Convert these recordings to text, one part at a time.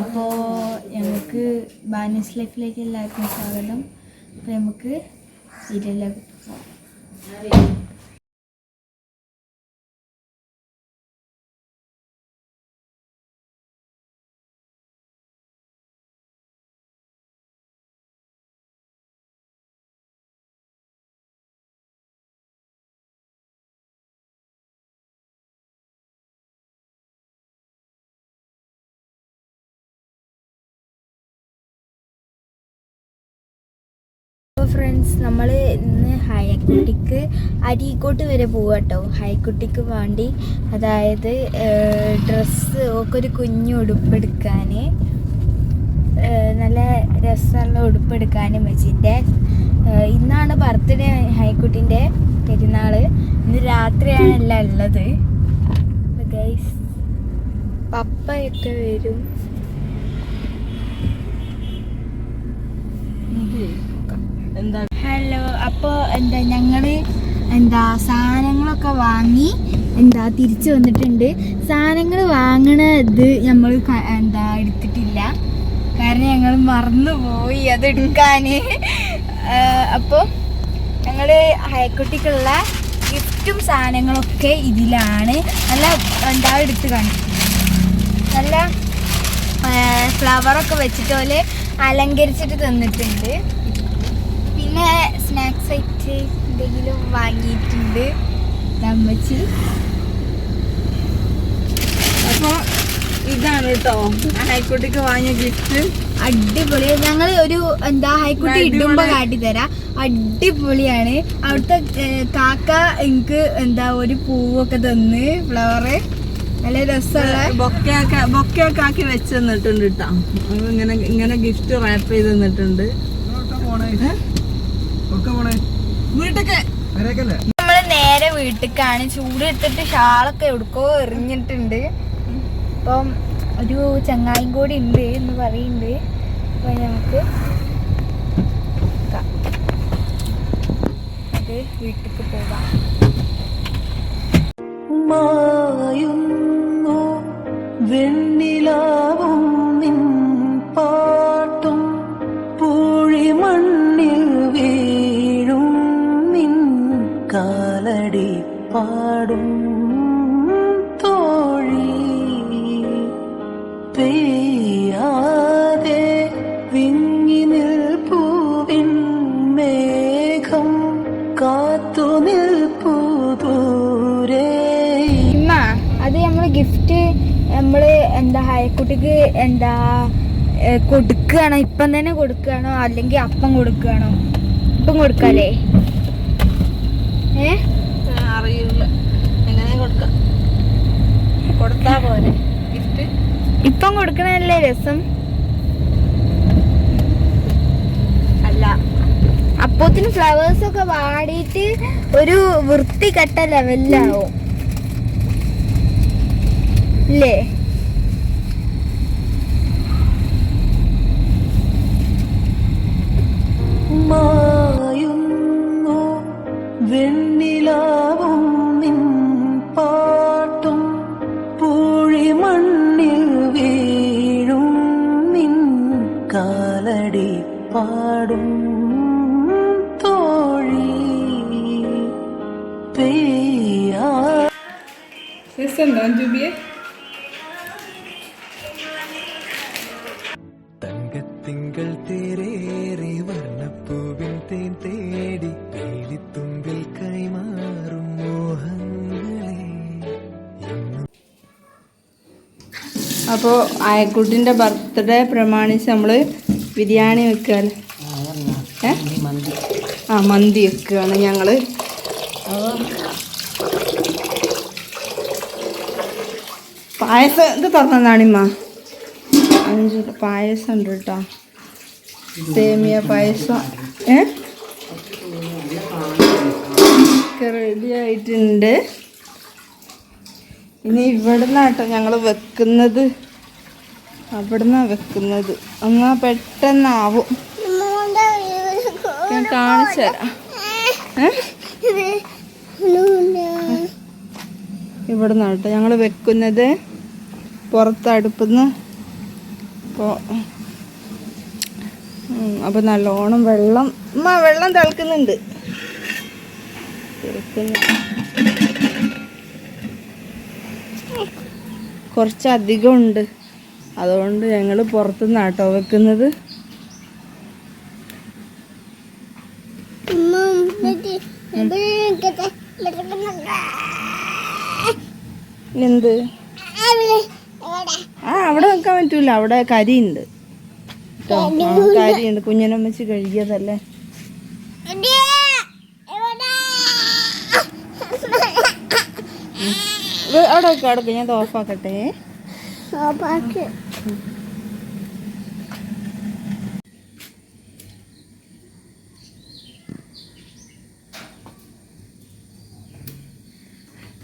അപ്പോൾ ഞങ്ങൾക്ക് ബാനസ് ലൈഫിലേക്ക് എല്ലാവർക്കും സ്വാഗതം. അപ്പോൾ നമുക്ക് സീരിയലിലേക്ക് പോകാം. ഫ്രണ്ട്സ്, നമ്മൾ ഇന്ന് ഹൈക്കുട്ടിക്ക് അരീക്കോട്ട് വരെ പോവുക കേട്ടോ. ഹൈക്കുട്ടിക്ക് വേണ്ടി, അതായത് ഡ്രസ്സ് ഒക്കെ ഒരു കുഞ്ഞു ഉടുപ്പെടുക്കാൻ, നല്ല രസമുള്ള ഉടുപ്പെടുക്കാൻ വെച്ചിട്ട്. ഇന്നാണ് ബർത്ത്ഡേ ഹൈക്കുട്ടിൻ്റെ പെരുന്നാൾ. ഇന്ന് രാത്രിയാണ് എല്ലാം ഉള്ളത്. ഗൈസ്, പപ്പയൊക്കെ വരും. ഹലോ. അപ്പോൾ ഞങ്ങൾ സാധനങ്ങളൊക്കെ വാങ്ങി തിരിച്ചു വന്നിട്ടുണ്ട്. സാധനങ്ങൾ വാങ്ങണത് നമ്മൾ എടുത്തിട്ടില്ല, കാരണം ഞങ്ങൾ മറന്നുപോയി അത് എടുക്കാൻ. അപ്പോൾ ഞങ്ങൾ ഹൈക്കുട്ടിക്കുള്ള ഗിഫ്റ്റും സാധനങ്ങളൊക്കെ ഇതിലാണ്. നല്ല എടുത്ത് കാണിക്കും. നല്ല ഫ്ലവറൊക്കെ വെച്ചിട്ട് പോലെ അലങ്കരിച്ചിട്ട് തന്നിട്ടുണ്ട്. പിന്നെ സ്നാക്സ് ആയിട്ട് എന്തെങ്കിലും വാങ്ങിയിട്ടുണ്ട് അമ്മച്ചി. അപ്പോൾ ഇതാണ് കേട്ടോ ഹൈക്കുട്ടിക്ക് വാങ്ങിയ ഗിഫ്റ്റ്. അടിപൊളി. ഞങ്ങൾ ഒരു ഹൈക്കുട്ടി ഇടുമ്പോ കാട്ടിത്തരാം. അടിപൊളിയാണ്. അവിടുത്തെ കാക്ക എനിക്ക് ഒരു പൂവൊക്കെ തന്ന്, ഫ്ലവറ് നല്ല രസമുള്ള ബൊക്കെയൊക്കെ ആക്കി വെച്ച് തന്നിട്ടുണ്ട് കേട്ടോ. ഇങ്ങനെ ഗിഫ്റ്റ് റാപ്പ് ചെയ്ത് തന്നിട്ടുണ്ട്. നമ്മള് നേരെ വീട്ടിലേക്കാണ്. ചൂട് എടുത്തിട്ട് ഷാളൊക്കെ എവിടക്കോ എറിഞ്ഞിട്ടുണ്ട്. അപ്പം ഒരു ചങ്ങായും കൂടി ഉണ്ട് എന്ന് പറയുന്നുണ്ട്. അപ്പൊ നമുക്ക് വീട്ടിലേക്ക് പോകാം. വെണ്ണിലാവും നിൻ പാട്ടും പൂഴിമണ്ണിൽ വീഴും നിൻ കാലടി പാടും തോഴി പെയ്യാതെ വിങ്ങി നിൽപ്പൂവിൻ മേഘം കാത്തു നിൽപ്പൂ ദൂരെ. അത് നമ്മള് ഗിഫ്റ്റ് ഹൈക്കുട്ടിക്ക് കൊടുക്കുകയാണോ, ഇപ്പം തന്നെ കൊടുക്കുകയാണോ അല്ലെങ്കിൽ അപ്പം കൊടുക്കുകയാണോ? ഇപ്പം കൊടുക്കാല്ലേ? അറിയില്ല, എങ്ങനെ കൊടുത്താ പോലെ ഗിഫ്റ്റ്. ഇപ്പം കൊടുക്കണല്ലേ രസം. അല്ല, അപ്പോത്തിന് ഫ്ലവേഴ്സ് ഒക്കെ വാടിയിട്ട് ഒരു വൃത്തികെട്ട ലെവലിലാവും ഇല്ലേ? മായുന്നു വെണ്ണിലാവും നിൻ പാട്ടും പൂഴിമണ്ണിൽ വീഴും നിൻ കാലടി പാടും തോഴി പെയ്യാ. തങ്കത്തിങ്കൾ തേരേറി വർണ്ണപ്പൂവിൻ തേൻ തേടി വേലിത്തുമ്പിൽ കൈമാറും മോഹങ്ങളെ. അപ്പോൾ ആയക്കുട്ടിൻ്റെ ബർത്ത്ഡേ പ്രമാണിച്ച് നമ്മൾ ബിരിയാണി വെക്കുകയല്ലേ? മന്തി വെക്കുകയാണ് ഞങ്ങൾ. പായസം ഇത് തുറന്നതാണിമ്മ. 5 പായസം ഉണ്ട് കേട്ടോ, സേമിയ പായസം. റെഡി ആയിട്ടുണ്ട്. ഇനി ഇവിടുന്നാട്ടോ ഞങ്ങൾ വെക്കുന്നത്, അവിടുന്നാണ് വെക്കുന്നത്. എന്നാൽ പെട്ടെന്നാവും. ഞാൻ കാണിച്ചു തരാം. ഇവിടുന്നാട്ടോ ഞങ്ങൾ വെക്കുന്നത്. പുറത്തടുപ്പിന്ന് അപ്പോൾ നല്ലോണം വെള്ളം തിളക്കുന്നുണ്ട്. കുറച്ചധികം ഉണ്ട്, അതുകൊണ്ട് ഞങ്ങൾ പുറത്തുനിന്നാട്ടോ വെക്കുന്നത്. എന്ത്? അവിടെ വെക്കാൻ പറ്റൂല, അവിടെ കരിയുണ്ട് കേട്ടോ. കരിയുണ്ട്, കുഞ്ഞനമ്മച്ചി കഴുകിയതല്ലേ. അവിടെ വെക്കാം, അവിടെ ഞാൻ ഓഫാക്കട്ടെ.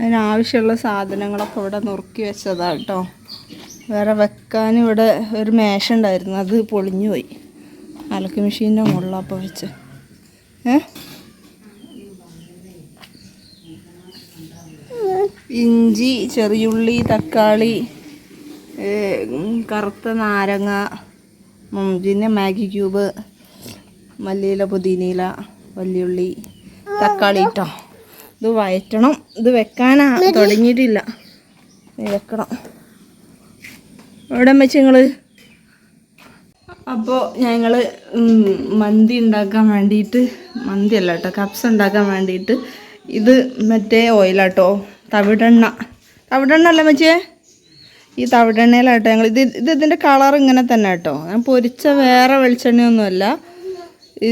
അതിനാവശ്യമുള്ള സാധനങ്ങളൊക്കെ ഇവിടെ നുറുക്കി വെച്ചതാണ് കേട്ടോ. വേറെ വെക്കാൻ ഇവിടെ ഒരു മേശ ഉണ്ടായിരുന്നു, അത് പൊളിഞ്ഞു പോയി. അലക്ക് മെഷീൻ്റെ മുകളിലപ്പോൾ വെച്ച് ഇഞ്ചി, ചെറിയുള്ളി, തക്കാളി, കറുത്ത നാരങ്ങ, പിന്നെ മാഗി ക്യൂബ്, മല്ലിയില, പുതിനയില, വല്യുള്ളി, തക്കാളി കേട്ടോ. ഇത് വയറ്റണം. ഇത് വെക്കാനാ തുടങ്ങിയിട്ടില്ല, വെക്കണം. എവിടെ വെച്ച് നിങ്ങൾ? അപ്പോൾ ഞങ്ങൾ മന്തി ഉണ്ടാക്കാൻ വേണ്ടിയിട്ട്, മന്തി അല്ല കേട്ടോ, കപ്സ് ഉണ്ടാക്കാൻ വേണ്ടിയിട്ട് ഇത് മറ്റേ ഓയിലാട്ടോ, തവിടെണ്ണ അല്ല മച്ചേ, ഈ തവിടെണ്ണയിലാട്ടോ ഞങ്ങൾ ഇതിൻ്റെ കളർ ഇങ്ങനെ തന്നെ കേട്ടോ. ഞാൻ പൊരിച്ച വേറെ വെളിച്ചെണ്ണയൊന്നുമല്ല,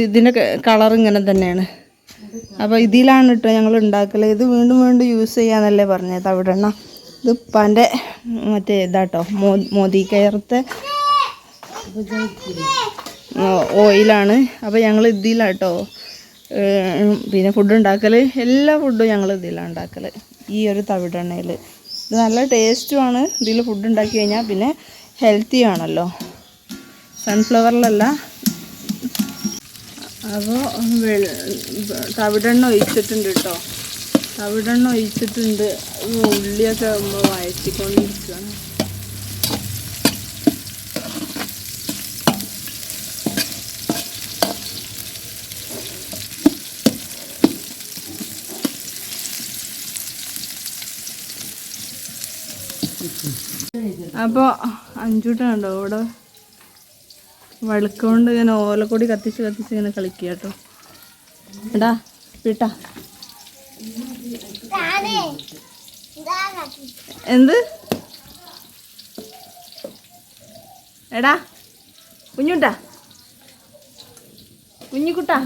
ഇതിൻ്റെ കളർ ഇങ്ങനെ തന്നെയാണ്. അപ്പോൾ ഇതിലാണ് കേട്ടോ ഞങ്ങൾ ഉണ്ടാക്കൽ. ഇത് വീണ്ടും യൂസ് ചെയ്യാന്നല്ലേ പറഞ്ഞത് തവിടെണ്ണ. ഇത് ഉപ്പാൻ്റെ മറ്റേ ഇതാട്ടോ, മോദി കെയറത്തെ ഓയിലാണ്. അപ്പോൾ ഞങ്ങൾ ഇതിലാട്ടോ പിന്നെ ഫുഡ് ഉണ്ടാക്കൽ. എല്ലാ ഫുഡും ഞങ്ങൾ ഇതിലാണ് ഉണ്ടാക്കൽ, ഈ ഒരു തവിടെണ്ണയിൽ. ഇത് നല്ല ടേസ്റ്റുമാണ് ഇതിൽ ഫുഡ് ഉണ്ടാക്കി കഴിഞ്ഞാൽ. പിന്നെ ഹെൽത്തി ആണല്ലോ, സൺഫ്ലവറിലല്ല. അപ്പോൾ തവിടെണ്ണ ഒഴിച്ചിട്ടുണ്ട് കേട്ടോ, തവിടെണ്ണ ഒഴിച്ചിട്ടുണ്ട്. ഉള്ളിയൊക്കെ വഴറ്റിക്കൊണ്ടിരിക്കുകയാണ്. അപ്പോൾ അഞ്ചൂട്ടുണ്ടോ ഇവിടെ വളുക്കൊണ്ട് ഇങ്ങനെ ഓലക്കൊടി കത്തിച്ച് ഇങ്ങനെ കളിക്കുക കേട്ടോ. എടാ വീട്ടാ എന്ത്? എടാ കുഞ്ഞുട്ടാ, കുഞ്ഞിക്കുട്ടാ,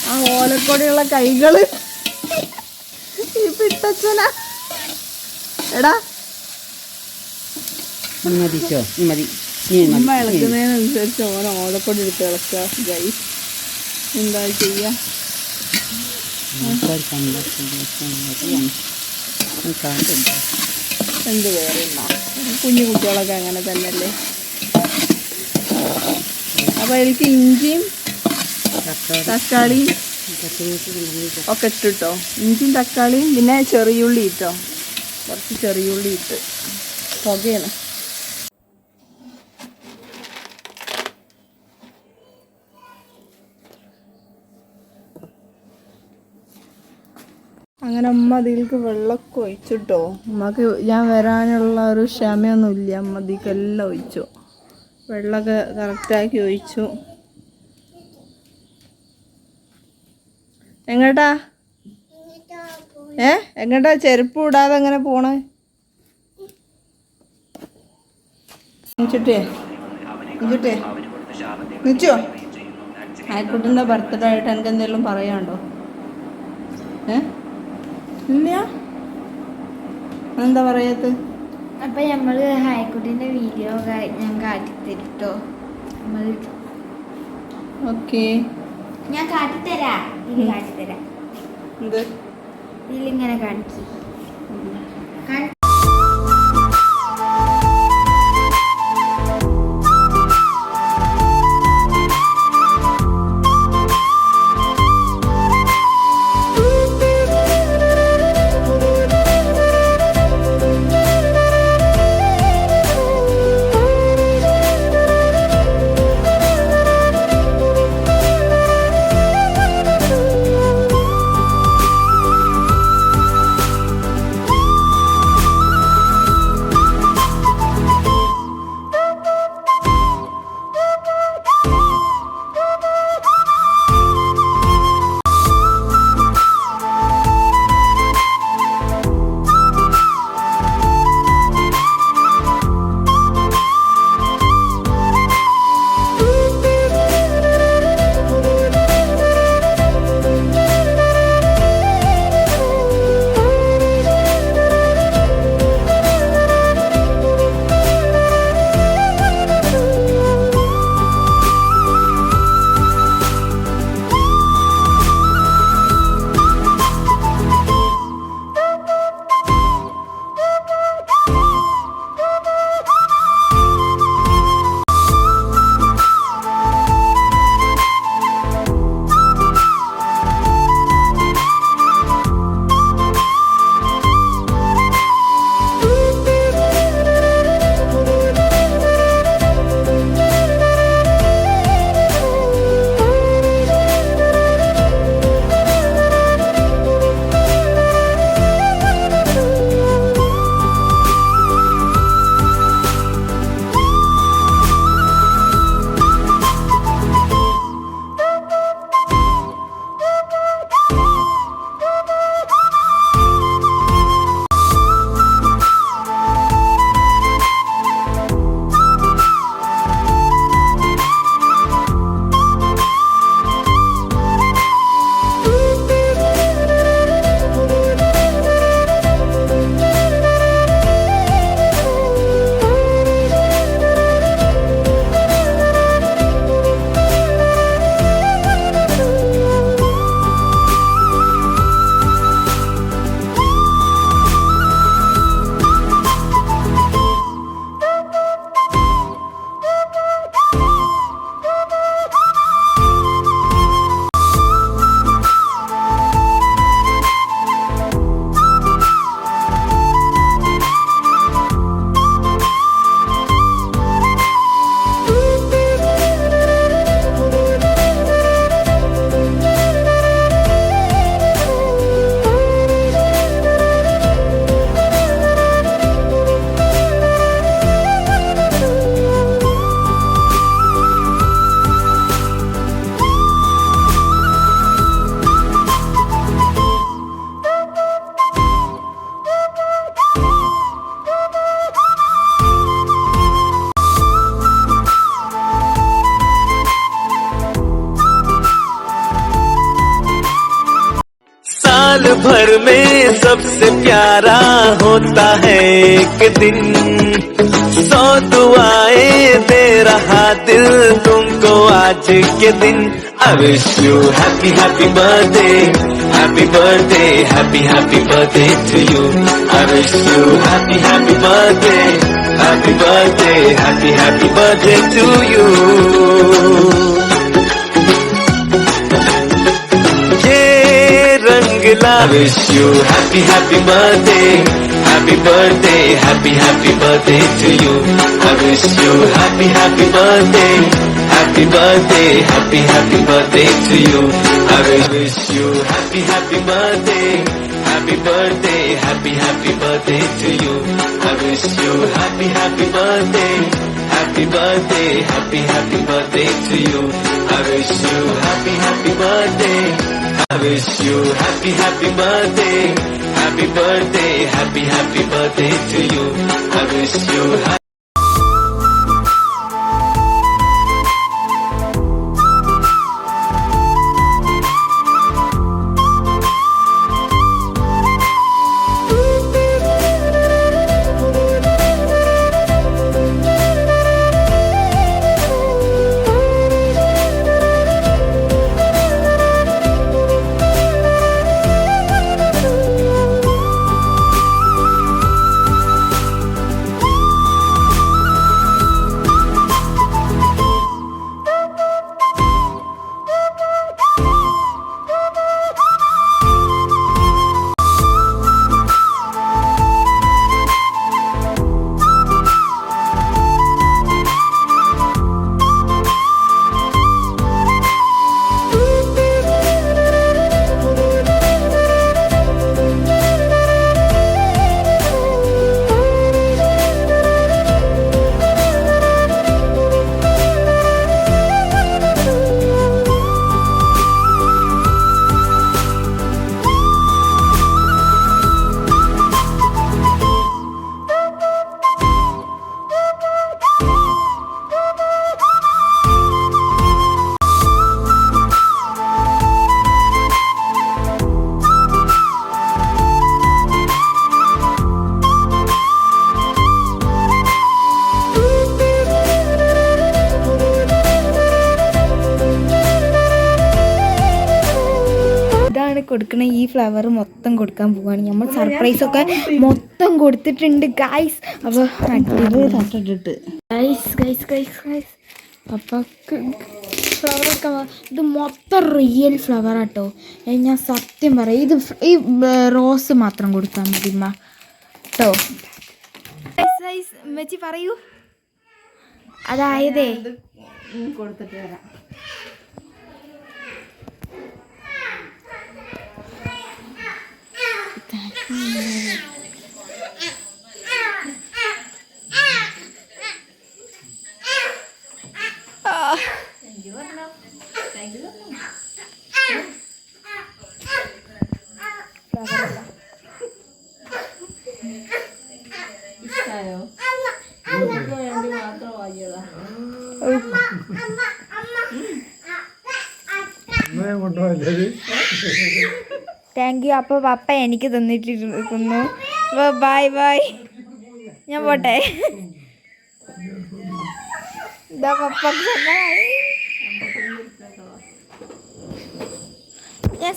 ആ ഓലക്കൊടിയുള്ള കൈകള് ഈ പിട്ടച്ചന. എടാ ഉമ്മ ഇളക്കുന്നതിനനുസരിച്ച് ഓനെ ഓലക്കൊടി എടുത്ത് ഇളക്കുക. ഗൈ എന്താ ചെയ്യാ? എന്ത് വേറെ കുഞ്ഞു കുട്ടികളൊക്കെ അങ്ങനെ തന്നെയല്ലേ. അപ്പോൾ അതിലേക്ക് ഇഞ്ചിയും തക്കാളിയും ഒക്കെ ഇട്ടിട്ടോ. ഇഞ്ചിയും തക്കാളിയും പിന്നെ ചെറിയുള്ളി ഇട്ടോ, കുറച്ച് ചെറിയുള്ളി ഇട്ട് പുകയാണ്. അങ്ങനെ അമ്മ അതിലേക്ക് വെള്ളമൊക്കെ ഒഴിച്ചിട്ടോ. അമ്മക്ക് ഞാൻ വരാനുള്ള ഒരു ക്ഷമയൊന്നുമില്ല. അമ്മ അതിലേക്ക് എല്ലാം ഒഴിച്ചു, വെള്ളമൊക്കെ കറക്റ്റാക്കി ഒഴിച്ചു. എങ്ങോട്ടാ എങ്ങോട്ടാ ചെരുപ്പ് ഇടാതെ അങ്ങനെ പോണേ? നിച്ചോ ആയിക്കുട്ടിൻ്റെ ബർത്ത്ഡേ ആയിട്ട് എനിക്ക് എന്തെങ്കിലും പറയാണ്ടോ? ഇല്ല, എന്താ പറയാത്ത? അപ്പൊ നമ്മള് ഹായ്ക്കുട്ടിന്റെ വീഡിയോ ഞാൻ കാട്ടിത്തരട്ടോ. ഓക്കെ, ഞാൻ കാട്ടിത്തരാ, ഇതിൽ കാട്ടിത്തരാ. എന്ത് ഇതിലിങ്ങനെ കാണിക്കി. साल भर में सबसे प्यारा होता है एक दिन, 100 दुआएं दे रहा दिल तुमको आज के दिन। I wish you happy happy birthday, happy birthday, happy happy birthday to you. I wish you happy happy birthday, happy birthday, happy happy birthday to you. I wish you happy happy birthday, happy birthday, happy happy birthday to you. I wish you happy happy birthday, happy birthday, happy happy birthday to you. I wish you happy happy birthday, happy birthday, happy happy birthday to you. I wish you happy happy birthday, happy birthday, happy happy birthday to you. I wish you happy happy birthday. I wish you happy happy birthday, happy birthday, happy happy birthday to you. I wish you happy ഇതാണ് കൊടുക്കണ. ഈ flower മൊത്തം കൊടുക്കാൻ പോവാണ് നമ്മൾ. Surprise ഒക്കെ മൊത്തം കൊടുത്തിട്ടുണ്ട് ഗൈസ്. അപ്പോൾ തട്ടിട്ടിട്ട് ഗൈസ് പപ്പക്ക് ഫ്ലവർ ഒക്കെ ഇത് മൊത്തം റിയൽ ഫ്ലവർ ആട്ടോ. ഞാൻ സത്യം പറയാം, ഇത് ഈ റോസ് മാത്രം കൊടുത്താൽ മതി ഉമ്മ കേട്ടോ. ഉമ്മച്ചി പറയൂ. അതായതേ കൊടുത്തിട്ട് വരാം. ഇഷ്ടായോ? വേണ്ടി മാത്രം വാങ്ങിയതാ. Thank you. അപ്പോൾ പപ്പ എനിക്ക് തന്നിട്ടിരിക്കുന്നു. ബൈ ബൈ, ഞാൻ പോട്ടെ. ഇതാ പപ്പ ഞാൻ